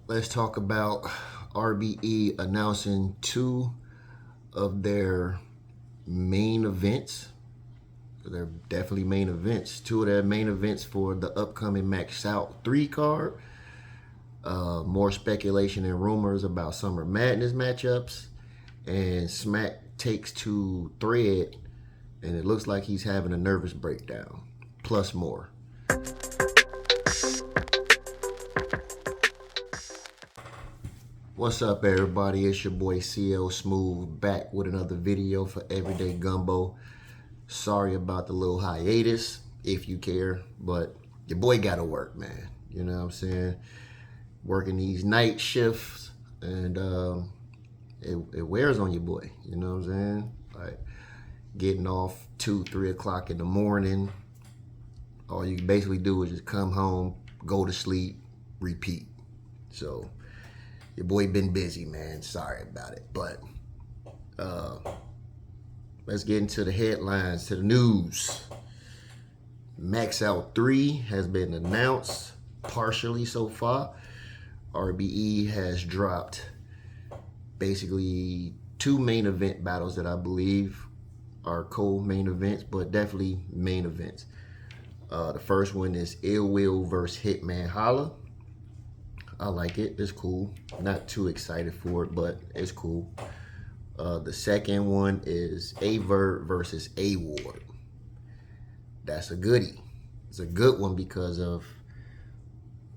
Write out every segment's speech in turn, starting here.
Let's talk about RBE announcing two of their main events. They're definitely main events. Two of their main events for the upcoming Max Out 3 card. More speculation and rumors about Summer Madness matchups. And Smack takes to Thread, and it looks like he's having a nervous breakdown. Plus more. What's up, everybody? It's your boy CL Smooth back with another video for Everyday Gumbo. Sorry about the little hiatus, if you care, but your boy got to work, man. You know what I'm saying? Working these night shifts, and it wears on your boy. You know what I'm saying? Like getting off 2, 3 o'clock in the morning. All you basically do is just come home, go to sleep, repeat. So your boy been busy, man. Sorry about it. But let's get into the headlines, to the news. Max Out 3 has been announced partially so far. RBE has dropped basically two main event battles that I believe are co-main events, but definitely main events. The first one is Ill Will versus Hitman Holla. I like it. It's cool. Not too excited for it, but it's cool. The second one is Avert versus A Ward. That's a goodie. It's a good one because of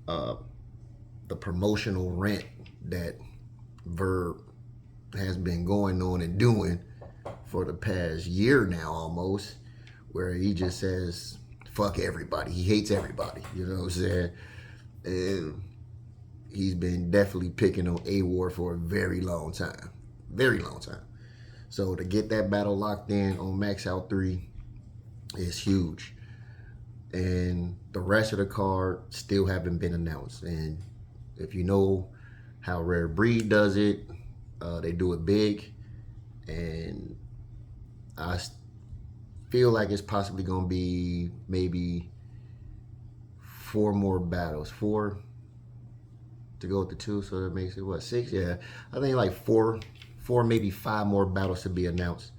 the promotional rant that Verb has been going on and doing for the past year now almost, where he just says, fuck everybody. He hates everybody. You know what I'm saying? And he's been definitely picking on A-Ward for a very long time. Very long time. So to get that battle locked in on Max Out 3 is huge. And the rest of the card still haven't been announced. And if you know how Rare Breed does it, they do it big. And I feel like it's possibly going to be maybe 4 more battles. 4 to go with the 2, so that makes it what, 6? Yeah, I think like 4, maybe 5 more battles to be announced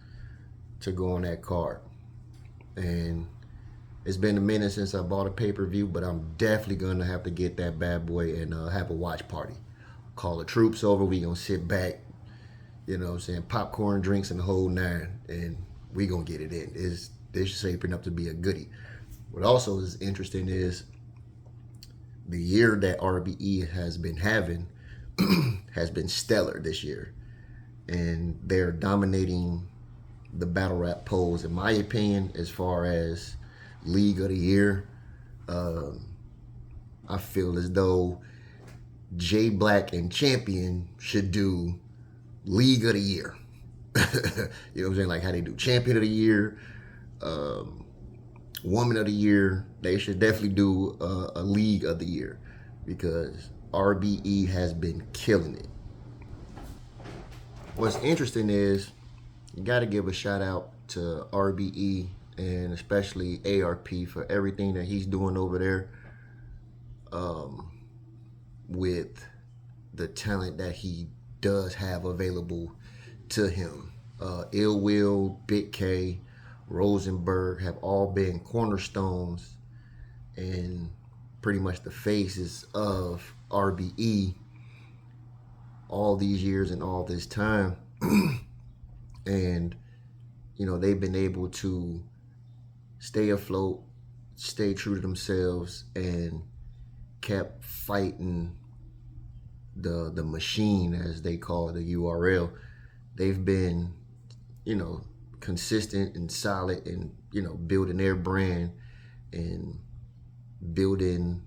to go on that card. And it's been a minute since I bought a pay-per-view, but I'm definitely gonna have to get that bad boy and have a watch party. Call the troops over. We gonna sit back, you know what I'm saying, popcorn, drinks, and the whole nine, and we gonna get it in. This shaping up to be a goodie. What also is interesting is the year that RBE has been having has been stellar this year. And they're dominating the battle rap polls, in my opinion, as far as League of the Year. I feel as though J Black and Champion should do League of the Year. You know what I'm saying? Like how they do Champion of the Year, Woman of the Year. They should definitely do a League of the Year because RBE has been killing it. What's interesting is you got to give a shout out to RBE and especially ARP for everything that he's doing over there with the talent that he does have available to him. Ill Will, Big K, Rosenberg have all been cornerstones and pretty much the faces of RBE all these years and all this time. And, you know, they've been able to stay afloat, stay true to themselves, and kept fighting the machine, as they call the URL. They've been, you know, consistent and solid and, you know, building their brand and building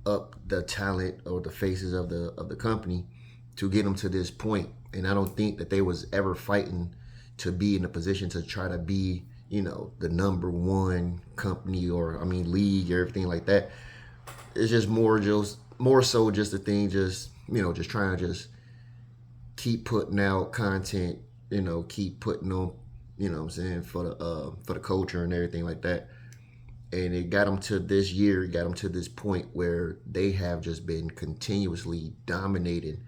up the talent or the faces of the company to get them to this point. And I don't think that they was ever fighting to be in a position to try to be, you know, the #1 company or, I mean, league or everything like that. It's just more so just a thing, just, you know, just trying to just keep putting out content, you know, keep putting on, you know what I'm saying, for the culture and everything like that. And it got them to this year, got them to this point where they have just been continuously dominating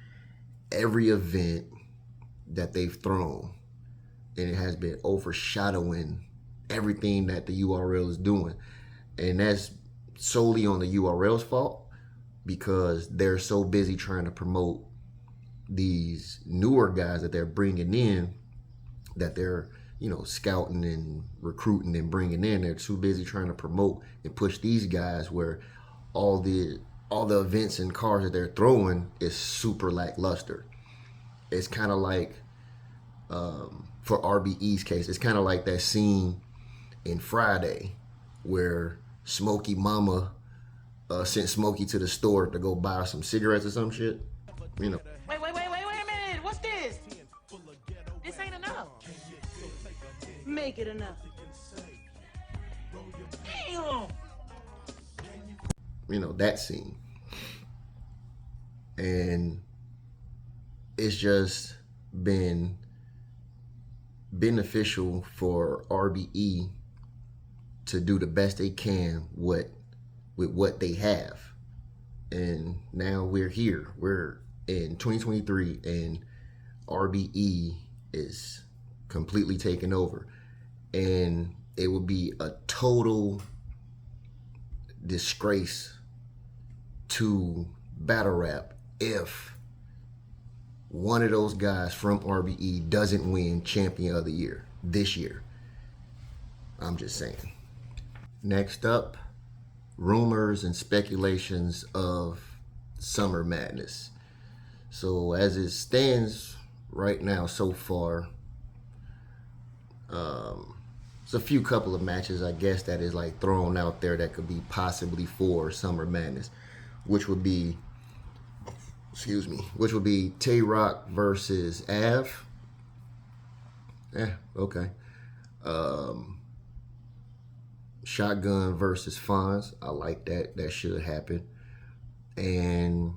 every event that they've thrown. And it has been overshadowing everything that the URL is doing. And that's solely on the URL's fault because they're so busy trying to promote these newer guys that they're bringing in, that they're scouting and recruiting and bringing in. They're too busy trying to promote and push these guys where all the events and cars that they're throwing is super lackluster. It's kind of like for RBE's case, it's kind of like that scene in Friday where Smokey Mama sent Smokey to the store to go buy some cigarettes or some shit. Wait a minute. What's this? This ain't enough. Make it enough. Damn. That scene. And it's just been beneficial for RBE to do the best they can with what they have. And now we're here. We're in 2023 and RBE is completely taken over. And it would be a total disgrace to battle rap if one of those guys from RBE doesn't win Champion of the Year this year. I'm just saying. Next up, rumors and speculations of Summer Madness. So as it stands right now so far, it's a few couple of matches, I guess, that is like thrown out there that could be possibly for Summer Madness, which would be Tay-Rock versus Av. Okay. Shotgun versus Fonz. I like that. That should happen. And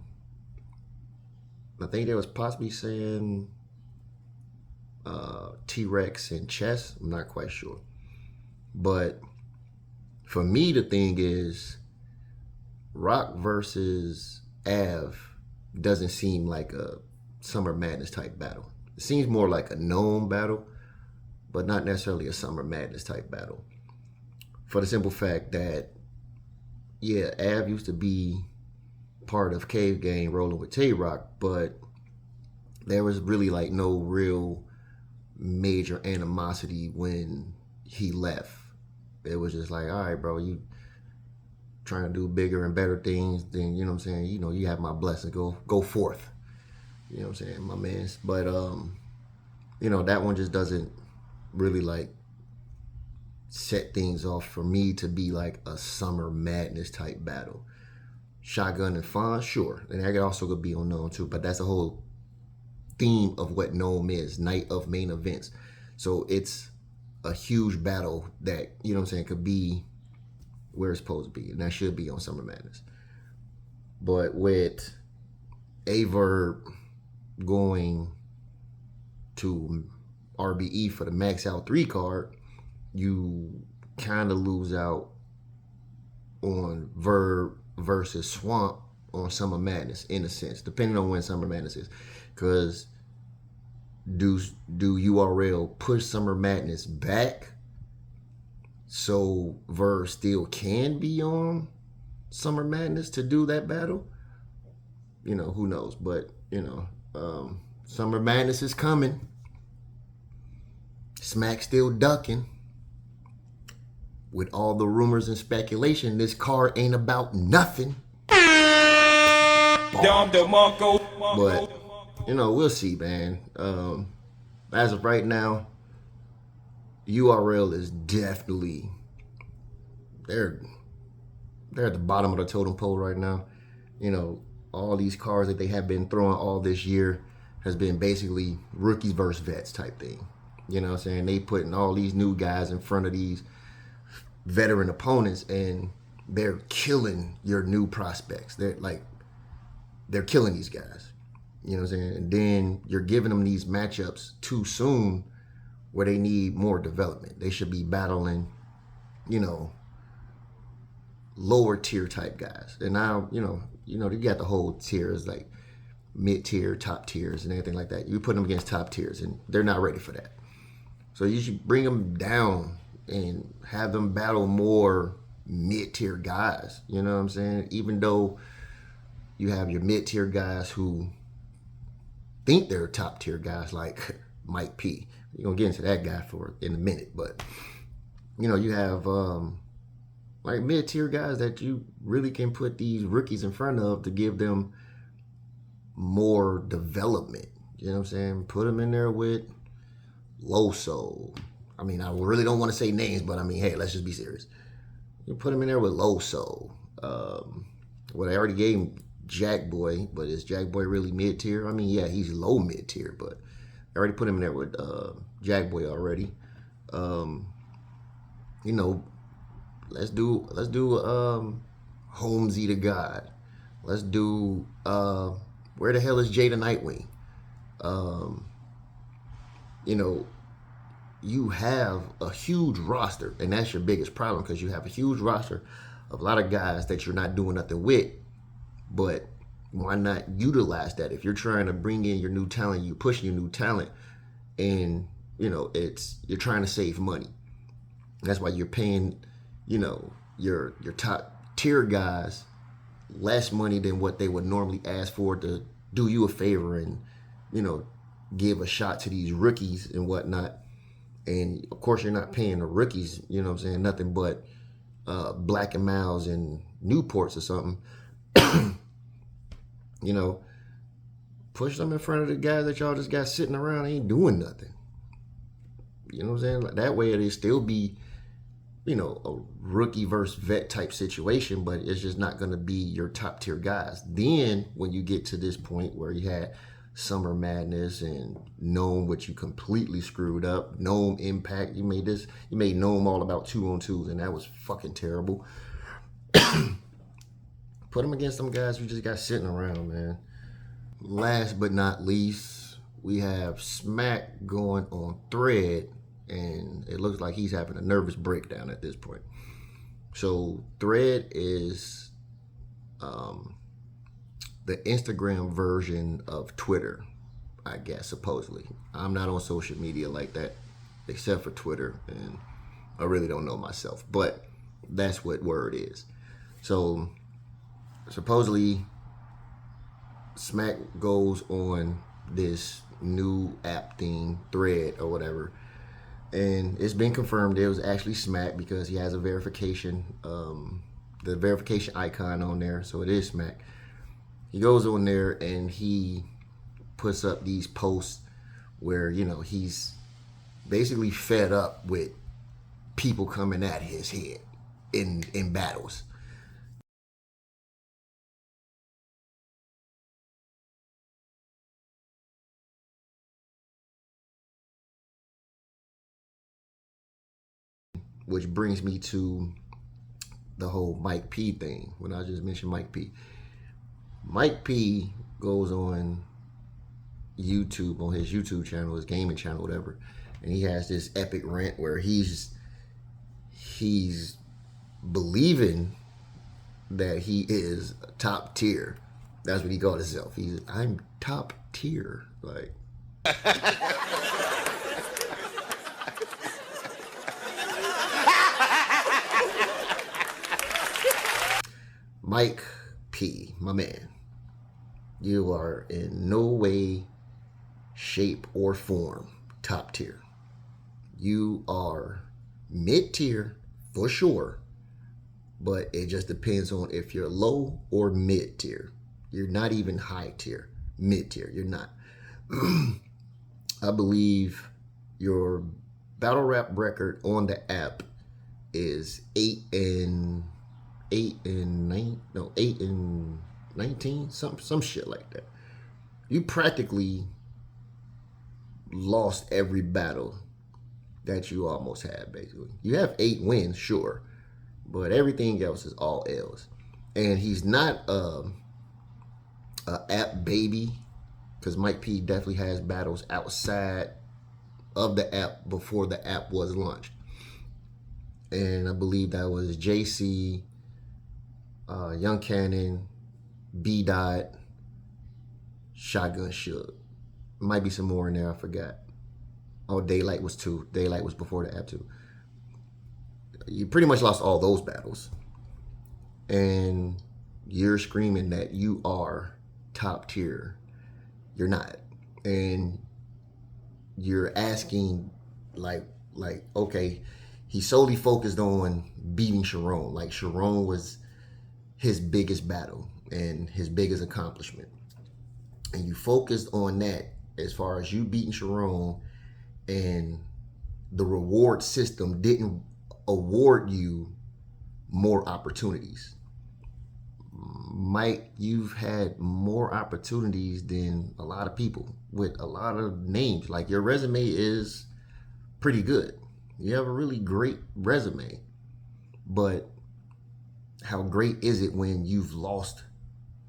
I think they was possibly saying T-Rex and Chess. I'm not quite sure. But for me, the thing is Rock versus Av doesn't seem like a Summer Madness type battle. It seems more like a known battle, but not necessarily a Summer Madness type battle. For the simple fact that, yeah, Av used to be part of Cave Gang rolling with Tay-Rock, but there was really like no real major animosity when he left. It was just like, all right, bro, you trying to do bigger and better things, then, you know what I'm saying, you have my blessing. Go forth. You know what I'm saying, my mans. But, that one just doesn't really, like, set things off for me to be, like, a Summer Madness type battle. Shotgun and Fawn, sure. And that also could be on Gnome, too. But that's the whole theme of what Gnome is, night of main events. So it's a huge battle that, could be where it's supposed to be. And that should be on Summer Madness. But with Averb going to RBE for the Max Out 3 card, you kind of lose out on Verb versus Swamp on Summer Madness, in a sense, depending on when Summer Madness is. Because do URL push Summer Madness back so Verb still can be on Summer Madness to do that battle? Who knows? But, Summer Madness is coming. Smack still ducking. With all the rumors and speculation, this card ain't about nothing. But, we'll see, man. As of right now, URL is definitely, they're at the bottom of the totem pole right now. All these cards that they have been throwing all this year has been basically rookies versus vets type thing. You know what I'm saying? They putting all these new guys in front of these veteran opponents, and they're killing your new prospects. They're killing these guys. You know what I'm saying? And then you're giving them these matchups too soon where they need more development. They should be battling, lower tier type guys. And now, you got the whole tiers like mid tier, top tiers, and everything like that. You put them against top tiers, and they're not ready for that. So you should bring them down and have them battle more mid tier guys. You know what I'm saying? Even though you have your mid tier guys who think they're top tier guys like Mike P. We're gonna get into that guy in a minute, but you have like mid tier guys that you really can put these rookies in front of to give them more development. You know what I'm saying? Put them in there with Loso. I mean, I really don't want to say names, but I mean, hey, let's just be serious. You put him in there with Loso. Well, I already gave him Jack Boy, but is Jack Boy really mid tier? I mean, yeah, he's low mid tier, but I already put him in there with Jack Boy already. Let's do Holmesy the God. Let's do where the hell is Jada Nightwing? You have a huge roster, and that's your biggest problem because you have a huge roster of a lot of guys that you're not doing nothing with. But why not utilize that? If you're trying to bring in your new talent, you pushing your new talent, and you're trying to save money. That's why you're paying, your top tier guys less money than what they would normally ask for to do you a favor and give a shot to these rookies and whatnot. And of course, you're not paying the rookies, nothing but Black and Miles and Newports or something. Push them in front of the guys that y'all just got sitting around ain't doing nothing. You know what I'm saying? Like, that way it'll still be, a rookie versus vet type situation, but it's just not going to be your top tier guys. Then when you get to this point where you had Summer Madness and Gnome, which you completely screwed up. Gnome Impact, you made Gnome all about 2-on-2s, and that was fucking terrible. Put them against some guys who just got sitting around, man. Last but not least, we have Smack going on Thread, and it looks like he's having a nervous breakdown at this point. So Thread is the Instagram version of Twitter, I guess, supposedly. I'm not on social media like that, except for Twitter, and I really don't know myself, but that's what word is. So supposedly Smack goes on this new app thing, Thread or whatever, and it's been confirmed it was actually Smack because he has a verification, the verification icon on there, so it is Smack. He goes on there and he puts up these posts where, he's basically fed up with people coming at his head in battles. Which brings me to the whole Mike P thing. When I just mentioned Mike P. Mike P goes on YouTube, on his YouTube channel, his gaming channel, whatever, and he has this epic rant where he's believing that he is top tier. That's what he called himself. I'm top tier. Like, Mike P, my man, you are in no way, shape, or form top tier. You are mid tier for sure, but it just depends on if you're low or mid tier. You're not even high tier, mid tier. You're not. I believe your battle rap record on the app is 8-9, 8-19, some shit like that. You practically lost every battle that you almost had, basically. You have 8 wins, sure, but everything else is all L's. And he's not a app baby, because Mike P definitely has battles outside of the app before the app was launched. And I believe that was JC, Young Cannon, B Dot, Shotgun Shook. Might be some more in there, I forgot. Oh, Daylight was 2. Daylight was before the app too. You pretty much lost all those battles. And you're screaming that you are top tier. You're not. And you're asking like okay, he solely focused on beating Sharon. Like Sharon was his biggest battle and his biggest accomplishment. And you focused on that as far as you beating Sharon, and the reward system didn't award you more opportunities. Mike, you've had more opportunities than a lot of people with a lot of names. Like your resume is pretty good. You have a really great resume. But how great is it when you've lost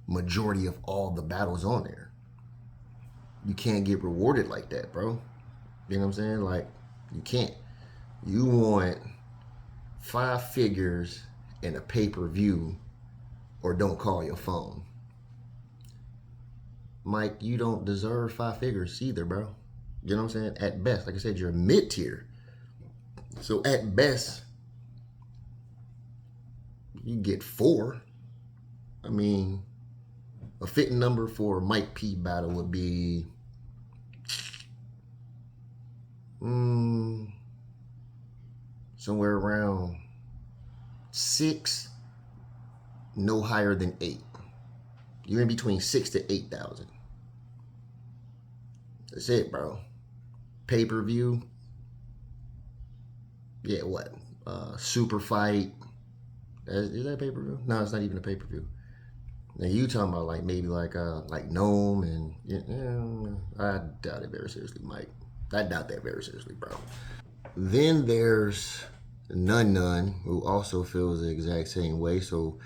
majority of all the battles on there? You can't get rewarded like that, bro. You know what I'm saying? Like, you can't. You want 5 figures in a pay-per-view, or don't call your phone. Mike, you don't deserve 5 figures either, bro. You know what I'm saying? At best, like I said, you're mid-tier. So at best, you get 4. I mean, a fitting number for a Mike P battle would be somewhere around 6, no higher than 8. You're in between 6 to 8,000. That's it, bro. Pay-per-view. Yeah, what? Super fight. Is that pay-per-view? No, it's not even a pay-per-view. Now you talking about like maybe like Gnome and I doubt it very seriously, Mike. I doubt that very seriously, bro. Then there's Nun, who also feels the exact same way. So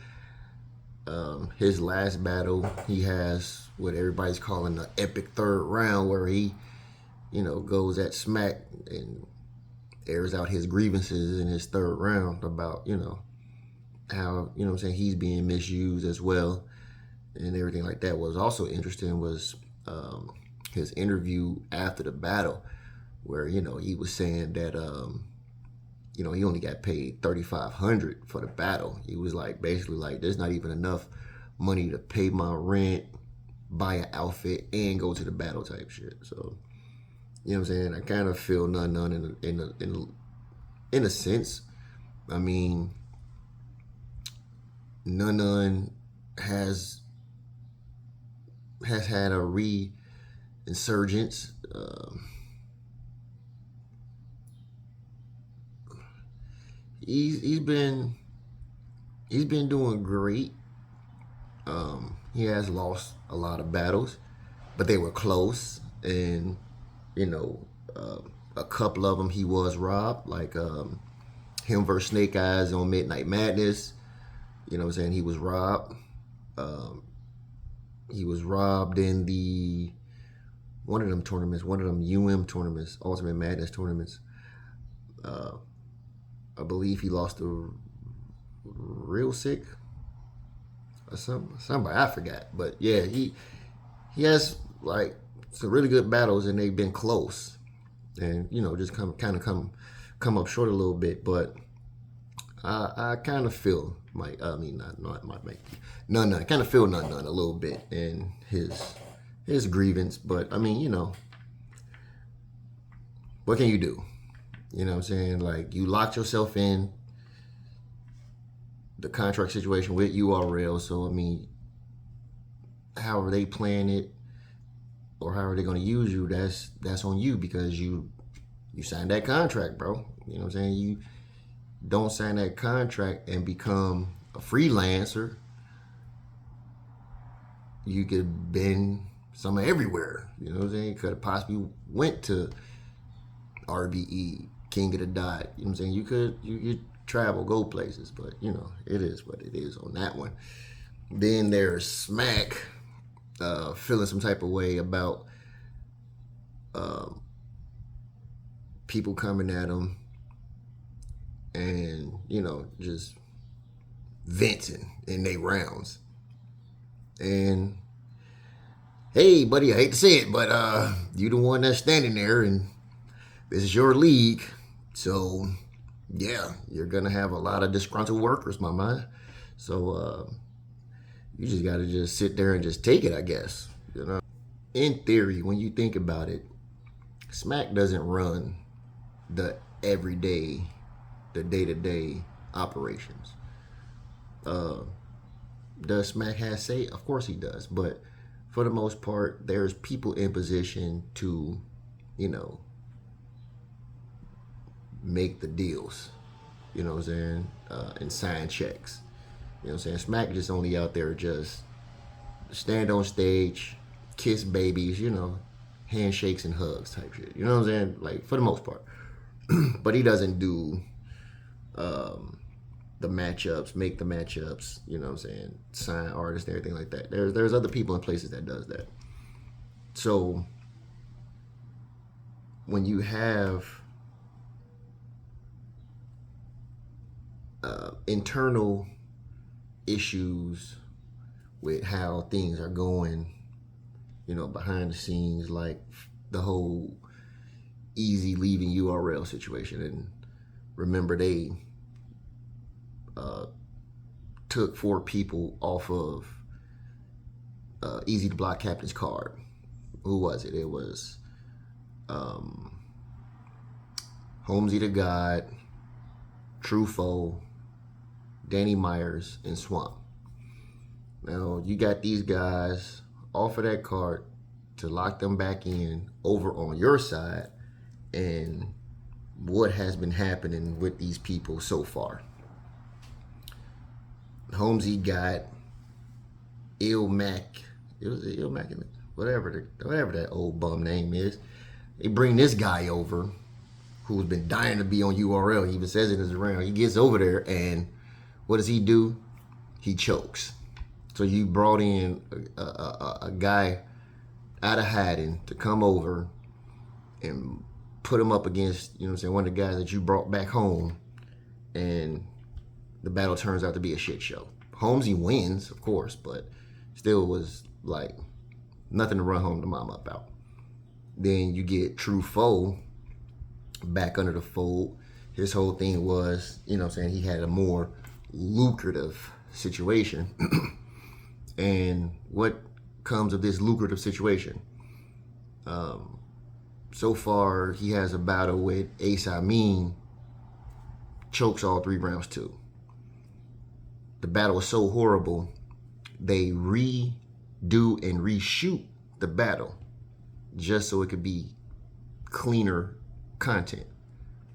his last battle, he has what everybody's calling the epic 3rd round, where he, goes at Smack and airs out his grievances in his 3rd round about, how, what I'm saying, he's being misused as well and everything like that. What was also interesting was his interview after the battle, where, he was saying that, he only got paid $3,500 for the battle. He was like, basically like, there's not even enough money to pay my rent, buy an outfit, and go to the battle type shit. So, you know what I'm saying? I kind of feel Nun in a sense. I mean, Nun has had a re-insurgence. He's been doing great. He has lost a lot of battles, but they were close, and a couple of them he was robbed, like him versus Snake Eyes on Midnight Madness. You know what I'm saying? He was robbed. He was robbed in one of them tournaments, one of them tournaments, Ultimate Madness tournaments. I believe he lost to Real Sick or somebody, I forgot. But yeah, he has like some really good battles, and they've been close, and just come up short a little bit. But I kind of feel Mike. I mean, not Mike. None. I kind of feel none a little bit in his grievance. But I mean, what can you do? You know what I'm saying? Like, you locked yourself in the contract situation with URL. So, I mean, how are they playing it, or how are they going to use you? That's on you, because you signed that contract, bro. You know what I'm saying? You don't sign that contract and become a freelancer, you could bend some everywhere. You know what I'm saying? Could have possibly went to RBE, King of the Dot. You know what I'm saying? You could travel, go places, but it is what it is on that one. Then there's Smack feeling some type of way about people coming at him and just venting in their rounds. And hey, buddy, I hate to say it, but you the one that's standing there, and this is your league. So yeah, you're gonna have a lot of disgruntled workers, my man. So you just gotta just sit there and just take it, I guess. You know, in theory, when you think about it, Smack doesn't run the everyday, the day-to-day operations. Does Smack have say? Of course he does, but for the most part, there's people in position to, you know, make the deals. You know what I'm saying? And sign checks. You know what I'm saying? Smack just only out there just stand on stage, kiss babies, you know, handshakes and hugs type shit. You know what I'm saying? Like, for the most part. But he doesn't do the matchups, make the matchups, you know what I'm saying, sign artists and everything like that. There's other people in places that does that. So when you have internal issues with how things are going, you know, behind the scenes, like the whole easy leaving URL situation. And remember, they took 4 people off of Easy to Block Captain's card. Who was it? It was Holmesy the God, True Foe, Danny Myers, and Swamp. Now, you got these guys off of that card to lock them back in over on your side, and what has been happening with these people so far. Holmesy got Mac, it was Il Mac, whatever that old bum name is. They bring this guy over who's been dying to be on URL. He even says it in his round. He gets over there, and what does he do? He chokes. So you brought in a guy out of hiding to come over and put him up against, you know what I'm saying, one of the guys that you brought back home, and the battle turns out to be a shit show. Holmesy wins, of course, but still was like nothing to run home to mama about. Then you get True Foe back under the fold. His whole thing was, you know what I'm saying, he had a more lucrative situation. And what comes of this lucrative situation? So far, he has a battle with Ace Amin, chokes all 3 rounds too. The battle was so horrible, they redo and reshoot the battle just so it could be cleaner content.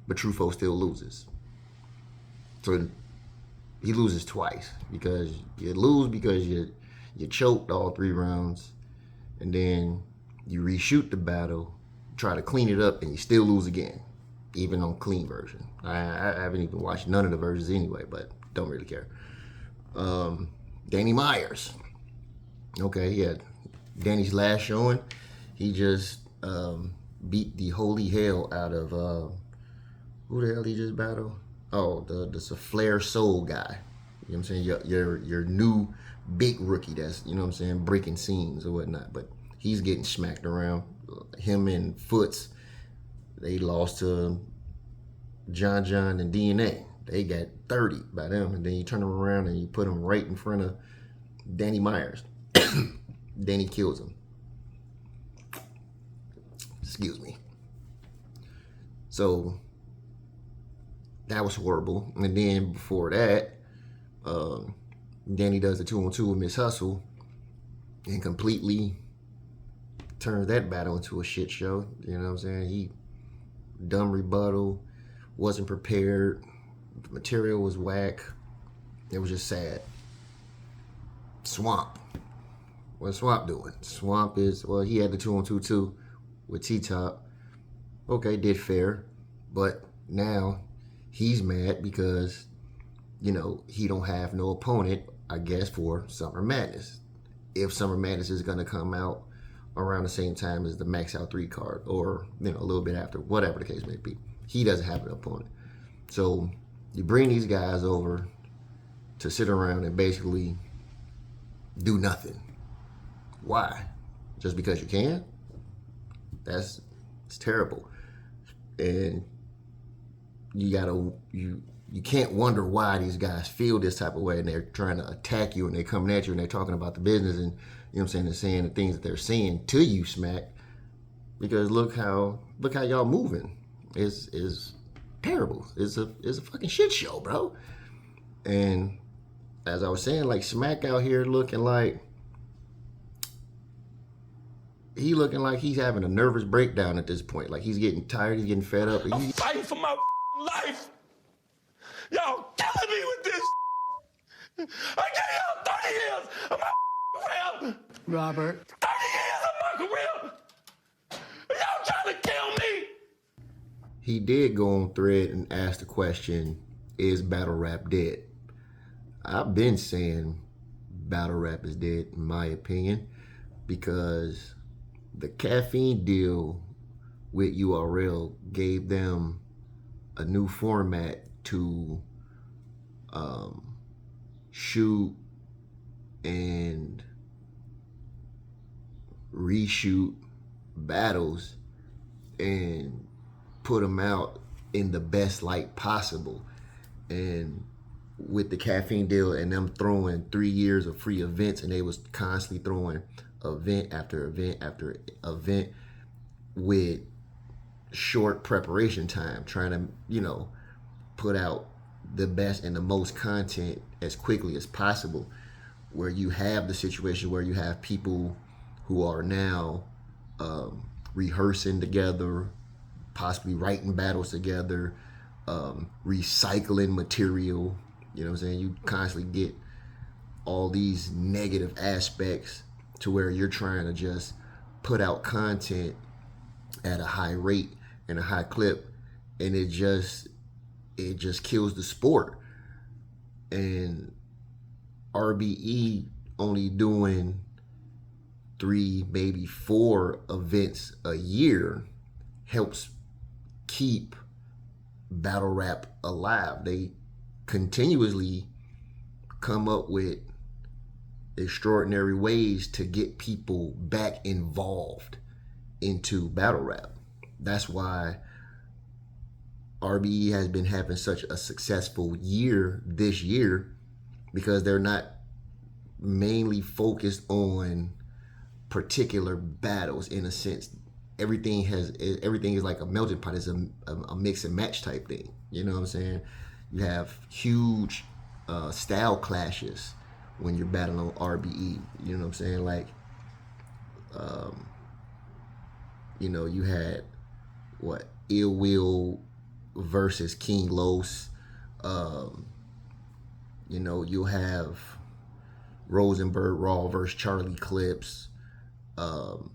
But True Foe still loses. So he loses twice, because you lose because you choked all 3 rounds, and then you reshoot the battle, try to clean it up, and you still lose again, even on clean version. I haven't even watched none of the versions anyway, but don't really care. Danny Myers. Okay, yeah. Danny's last showing, he just beat the holy hell out of who the hell he just battled? Oh, the Flair Soul guy. You know what I'm saying? Your new big rookie that's, you know what I'm saying, breaking scenes or whatnot. But he's getting smacked around. Him and Foots, they lost to John and DNA. They got 30 by them, and then you turn them around and you put them right in front of Danny Myers. Danny kills him. Excuse me. So that was horrible. And then before that, Danny does the 2-on-2 with Miss Hustle and completely turns that battle into a shit show. You know what I'm saying? He dumb rebuttal, wasn't prepared. The material was whack. It was just sad. Swamp. What's Swamp doing? Swamp is, well, he had the 2-on-2 too with T-Top. Okay, did fair. But now he's mad because, you know, he don't have no opponent, I guess, for Summer Madness. If Summer Madness is going to come out around the same time as the Max Out 3 card, or, you know, a little bit after, whatever the case may be, he doesn't have an opponent. So you bring these guys over to sit around and basically do nothing. Why? Just because you can? It's terrible. And you can't wonder why these guys feel this type of way, and they're trying to attack you, and they're coming at you, and they're talking about the business, and you know what I'm saying, they're saying the things that they're saying to you, Smack, because look how y'all moving is terrible. It's a fucking shit show, bro. And as I was saying, like, Smack out here looking like he's having a nervous breakdown at this point. Like, he's getting tired, he's getting fed up. I'm fighting for my life. Y'all killing me with this. I gave y'all 30 years of my career. Robert. 30 years of my career. Y'all trying to kill me. He did go on Thread and ask the question, is battle rap dead? I've been saying battle rap is dead, in my opinion, because the caffeine deal with URL gave them a new format to shoot and reshoot battles and put them out in the best light possible. And with the caffeine deal and them throwing 3 years of free events, and they was constantly throwing event after event after event with short preparation time, trying to, you know, put out the best and the most content as quickly as possible, where you have the situation where you have people who are now rehearsing together, possibly writing battles together, recycling material. You know what I'm saying? You constantly get all these negative aspects to where you're trying to just put out content at a high rate and a high clip, and it just kills the sport. And RBE only doing 3, maybe 4 events a year helps keep battle rap alive. They continuously come up with extraordinary ways to get people back involved into battle rap. That's why RBE has been having such a successful year this year, because they're not mainly focused on particular battles. In a sense, everything is like a melting pot. It's a mix and match type thing. You know what I'm saying? You have huge style clashes when you're battling on RBE. You know what I'm saying? Like, you know, you had Ill Will versus King Los. You know, you'll have Rosenberg Raw versus Charlie Clips. Ill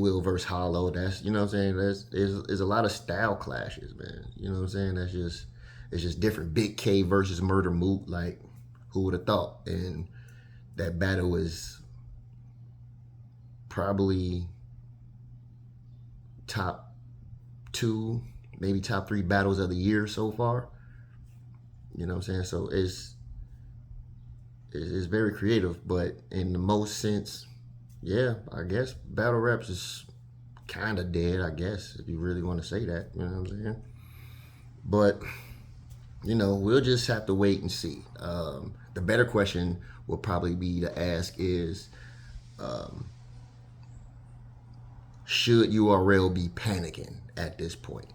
Will versus Hollow. That's, you know what I'm saying? There's a lot of style clashes, man. You know what I'm saying? It's just different. Big K versus Murder Moot. Like, who would have thought? And that battle was probably top 2, maybe top 3 battles of the year so far. You know what I'm saying? So it's very creative, but in the most sense, yeah, I guess battle raps is kind of dead, I guess, if you really want to say that. You know what I'm saying? But, you know, we'll just have to wait and see. The better question will probably be to ask is, should URL be panicking at this point?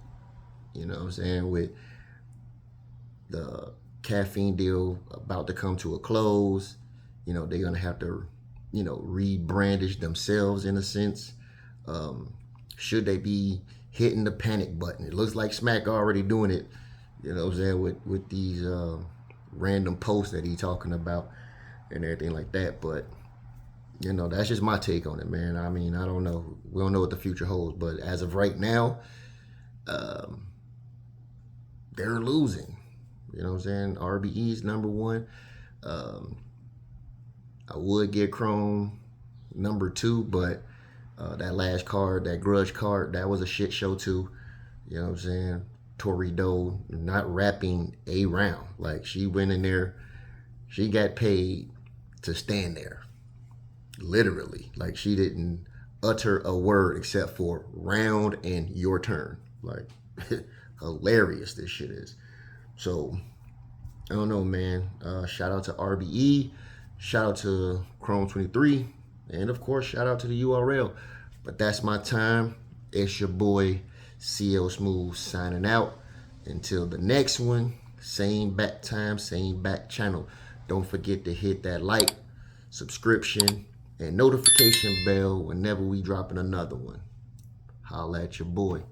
You know what I'm saying? With the caffeine deal about to come to a close, you know, they're going to have to, you know, rebrandish themselves in a sense. Should they be hitting the panic button? It looks like Smack already doing it, you know what I'm saying, with these random posts that he's talking about and everything like that. But, you know, that's just my take on it, man. I mean, I don't know. We don't know what the future holds. But as of right now, they're losing. You know what I'm saying? RBE's number 1. I would get Chrome number 2, but that last card, that grudge card, that was a shit show too. You know what I'm saying? Tori Doe not rapping a round. Like, she went in there, she got paid to stand there. Literally. Like, she didn't utter a word except for round and your turn. Like, hilarious this shit is. So, I don't know, man. Shout out to RBE. Shout out to Chrome 23. And, of course, shout out to the URL. But that's my time. It's your boy, CL Smooth, signing out. Until the next one, same back time, same back channel. Don't forget to hit that like, subscription, and notification bell whenever we dropping another one. Holla at your boy.